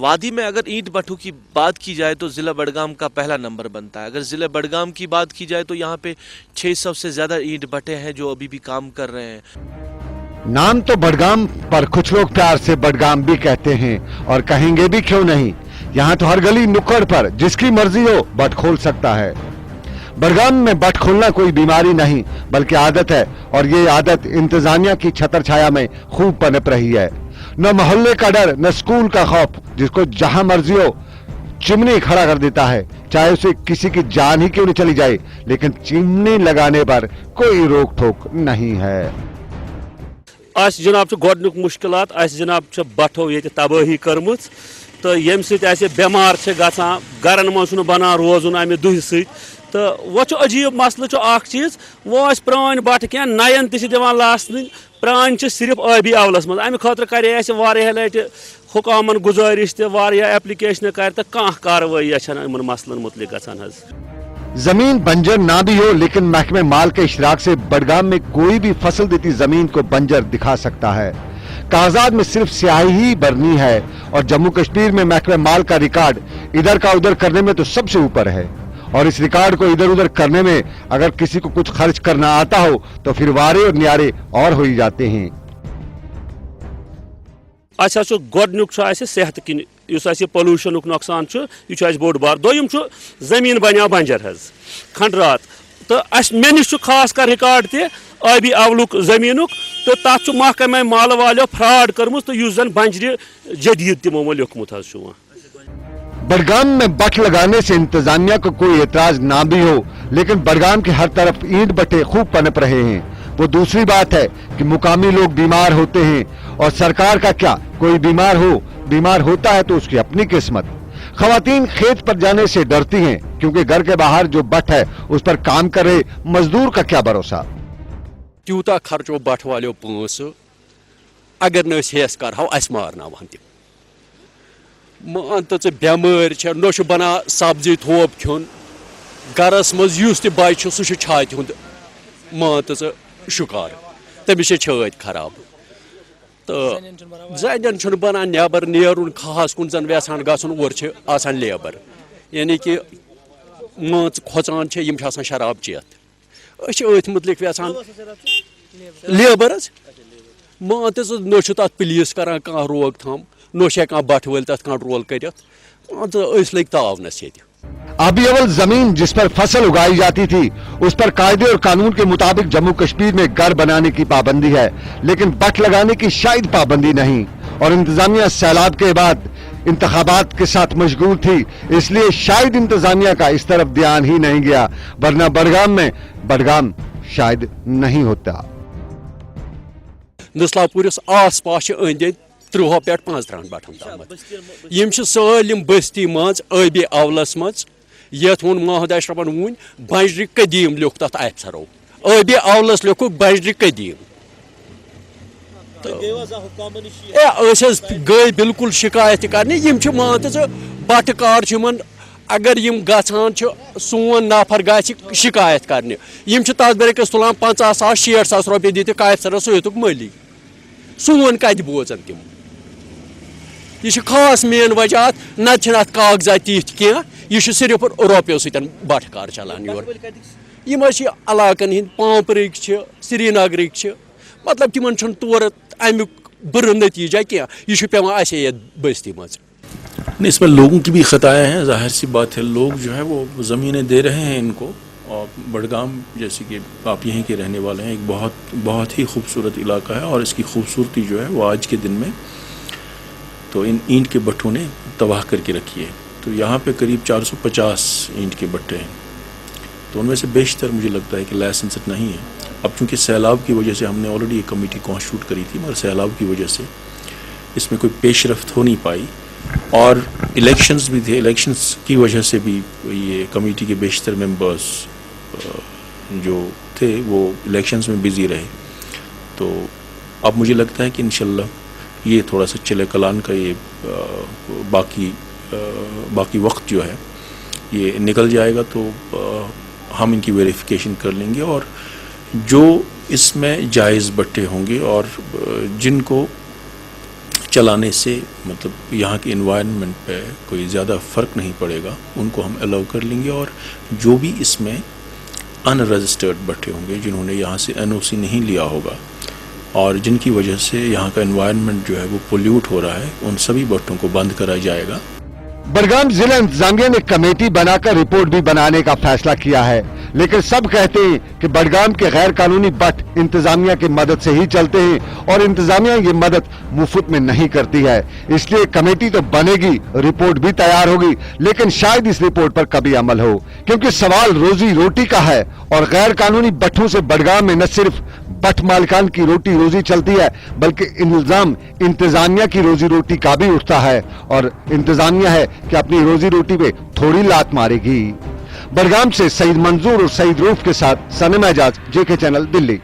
वादी में अगर ईंट भट्ठों की बात की जाए तो ज़िला बडगाम का पहला नंबर बनता है। अगर ज़िला बडगाम की बात की जाए तो यहाँ पे 600 से ज़्यादा ईंट भट्टे हैं जो अभी भी काम कर रहे हैं। नाम तो बडगाम, पर कुछ लोग प्यार से बडगाम भी कहते हैं और कहेंगे भी क्यों नहीं। यहाँ तो हर गली नुक्कड़ पर जिसकी मर्जी हो बट खोल सकता है। बडगाम में बट खोलना कोई बीमारी नहीं बल्कि आदत है, और ये आदत इंतजामिया की छतर छाया में खूब पनप रही है। न मोहल्ले का डर, न स्कूल का खौफ, जिसको जहां मर्जी हो चिमनी खड़ा कर देता है, चाहे उसे किसी की जान ही क्यों नहीं चली जाए, लेकिन चिमनी लगाने पर कोई रोक टोक नहीं है। आज जनाब गोडनुक मुश्किलात जनाब बठो ये तबाही कर्म तो यम सत बेमार गसान गरन मज बनान रोजन अमे दुह सत तो वो अजीब मसल चीज वो प्रान बट क्या नयन दिवान लासन प्रान सिर्फ आबी अवलस मज अमे खतर करे लट हुकामन गुजारिश एप्लिकेशन कर तो कह कार्रवाई इन मसलन मुतलिक गसान। जमीन बंजर ना भी हो लेकिन महकमे माल के इशराक से बडगाम में कोई भी फसल देती जमीन को बंजर दिखा सकता है। कागजात में सिर्फ स्याही ही भरनी है, और जम्मू कश्मीर में महकमे माल का रिकॉर्ड इधर का उधर करने में तो सबसे ऊपर है, और इस रिकॉर्ड को इधर उधर करने में अगर किसी को कुछ खर्च करना आता हो तो फिर वारे और न्यारे और हो ही जाते हैं। गोडनुक सेहत किन पोल्यूशन नुकसान यह बोड़ बार दोम जमीन बनो बंजर खंडरात तो मे नश खास कर रिकॉर्ड तबी अवलुक जमीन तो तथ महकमे माल वालों फ्रॉड कर्म तो जन बंजर जदीद तमो वो लिखमुत। बडगाम में बट लगाने से इंतजामिया को कोई एतराज ना भी हो, लेकिन बडगाम के हर तरफ ईंट भट्टे खूब पनप रहे हैं। वो दूसरी बात है कि मुकामी लोग बीमार होते हैं, और सरकार का क्या, कोई बीमार होता है तो उसकी अपनी किस्मत। खवातीन खेत पर जाने से डरती हैं क्योंकि घर के बाहर जो बट है उस पर काम कर रहे मजदूर का क्या भरोसा। त्यूता खर्चो बट वालों पोस अगर नस कर मारना मान तो बेमार नो बना सब्जी थोप खन गरस मज बच सह छात हुंद मान तो शिकार तमिस छत खराब तो जन बनान नबर नेरुन खास कुन जन वेसान गसन और लेबर यानी कि मान खोचान शराब चेत अथ मुतलिक वेसान लेबर मान तो नो तथ पुलिस कर रोक थाम नो बट वल तथ कंट्रोल कर लग तावनस। अभी अवल जमीन जिस पर फसल उगाई जाती थी उस पर कायदे और कानून के मुताबिक जम्मू कश्मीर में घर बनाने की पाबंदी है, लेकिन बट लगाने की शायद पाबंदी नहीं, और इंतजामिया सैलाब के बाद इंतखाबात के साथ मशगूल थी, इसलिए शायद इंतजामिया का इस तरफ ध्यान ही नहीं गया, वरना बडगाम शायद नहीं होता। नस्लापुरस आस पास अंद 30 पे 35 बटन तम सालम बस्ती मज आबी अवलस मज यथ वो माहद अशरफन वन बजर कदीम लिख तथ अफसरों आबी अवलस लिख बजर कदीम गई बिल्कुल शिकायत करने मान तो बटकार अगर गसान सोन नफर ग शिकायत करने तथ बरकस तुलान 50,000-60,000 रुपये दी अफसरस सह माली सोन कत बोजन तम यह खास मेन वजह नत कागजात तिथ क्या यह सिर्फ रोपो सतन बटकार चलान योर इलाकन हंद पांपरिक श्रीनगरिक मतलब तिमन तौर अमुक बुर नतीजा क्या यह पेवान बस्ती मज। इस पर लोगों की भी खताएँ हैं, जाहिर सी बात है लोग जो है वो ज़मीनें दे रहे हैं इनको, और बडगाम जैसे कि आप यहीं के रहने वाले हैं, एक बहुत ही खूबसूरत इलाका है, और इसकी खूबसूरती जो है वो आज के दिन में तो इन ईंट के भट्टों ने तबाह करके रखी है। तो यहाँ पे करीब 450 ईंट के भट्टे हैं, तो उनमें से बेशतर मुझे लगता है कि लाइसेंस नहीं है। अब चूँकि सैलाब की वजह से हमने ऑलरेडी एक कमेटी कॉन्स्टिट्यूट करी थी, मगर सैलाब की वजह से इसमें कोई पेशरफ्त हो नहीं पाई, और इलेक्शंस भी थे, इलेक्शंस की वजह से भी ये कमेटी के बेशतर मेंबर्स जो थे वो इलेक्शंस में बिज़ी रहे। तो अब मुझे लगता है कि इंशाल्लाह ये थोड़ा सा चले कलान का ये बाकी वक्त जो है ये निकल जाएगा, तो हम इनकी वेरिफिकेशन कर लेंगे, और जो इसमें जायज़ बट्टे होंगे और जिनको चलाने से मतलब यहाँ के इन्वायरमेंट पे कोई ज़्यादा फ़र्क नहीं पड़ेगा, उनको हम अलाउ कर लेंगे। और जो भी इसमें अनरजिस्टर्ड भट्टे होंगे, जिन्होंने यहाँ से NOC नहीं लिया होगा और जिनकी वजह से यहाँ का इन्वायरमेंट जो है वो पोल्यूट हो रहा है, उन सभी भट्टों को बंद कराया जाएगा। बडगाम जिला इंतजामिया ने कमेटी बनाकर रिपोर्ट भी बनाने का फैसला किया है, लेकिन सब कहते हैं कि बडगाम के गैर कानूनी भट्ट इंतजामिया की मदद से ही चलते हैं और इंतजामिया ये मदद मुफ्त में नहीं करती है। इसलिए कमेटी तो बनेगी, रिपोर्ट भी तैयार होगी, लेकिन शायद इस रिपोर्ट पर कभी अमल हो, क्योंकि सवाल रोजी रोटी का है और गैर कानूनी भट्टों से बडगाम में न सिर्फ भट्ट मालिकान की रोटी रोजी चलती है, बल्कि इल्जाम इंतजामिया की रोजी रोटी का भी उठता है और इंतजामिया है कि अपनी रोजी रोटी पे थोड़ी लात मारेगी। बडगाम से सईद मंजूर और सईद रूफ के साथ सनम एजाज, JK चैनल, दिल्ली।